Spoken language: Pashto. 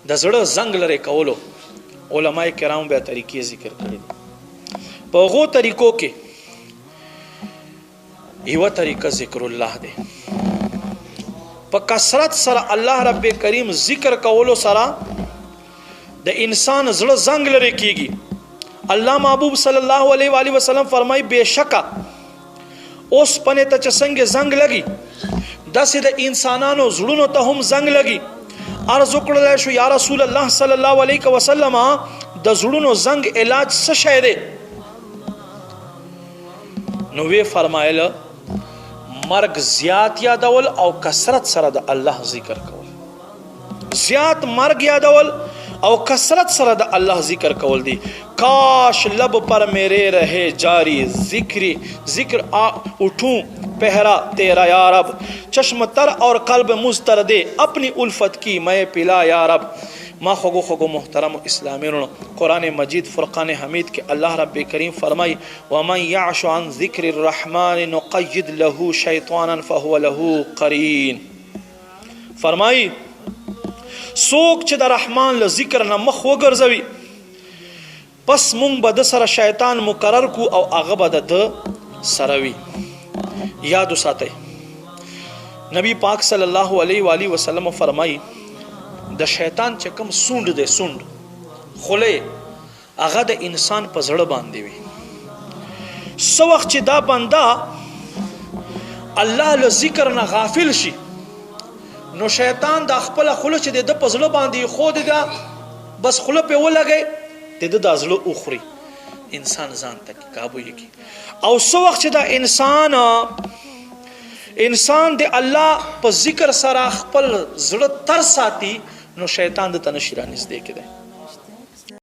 د زړه زنګ لري کولو علماء کرام به طریقې ذکر کړي. په هغو طریقو کې یو طریقه ذکر الله دی. په کثرت سره الله رب کریم ذکر کولو سره د انسان زړه زنګ لري کیږي. الله محبوب صلی الله علیه و آله وسلم فرمای بشکا اوس پنه ته څنګه زنګ لګي داسې د انسانانو زړونو ته هم زنګ لګي. عرض وکړل شو یا رسول الله صلی الله علیه وسلم د زړونو زنګ علاج څه شی دی؟ نو وی فرمایله مرګ زیات یادول او کثرت سره د الله ذکر کول. زیات مرګ یادول او کثرت سره د الله ذکر کول دی. کاش لب پر میرے رہے جاری ذکر اٹھوں پہرا تیرا یا رب چشم تر اور قلب مضطر دے اپنی الفت کی میں پلا یا رب. ما خوگو خوگو محترم اسلامیون قرآن مجید فرقان حمید کے اللہ رب کریم فرمائی ومن یعش عن ذکر الرحمن نقید له شیطانا فهو له قرین. فرمائی سوک چې د رحمان له ذکر نه مخ وګرځوي پس مونږ به د سره شیطان مقرر کو او هغه به د سره وي. یاد وساتئ نبی پاک صلی الله علیه و آله وسلم فرمایي د شیطان چې کوم سوند دی سوند خله هغه د انسان په زړه باندې وي. سو وخت چې دا بنده الله له ذکر نه غافل شي نو شیطان د خپل خله چې د پزړه باندې خود دا بس خله په ولګي د دازلو اخري انسان ځان تک قابو یکی. او سو وخت چې دا انسان د الله په ذکر سره خپل زړه تر ساتي نو شیطان د تنشیرانس دی کېده.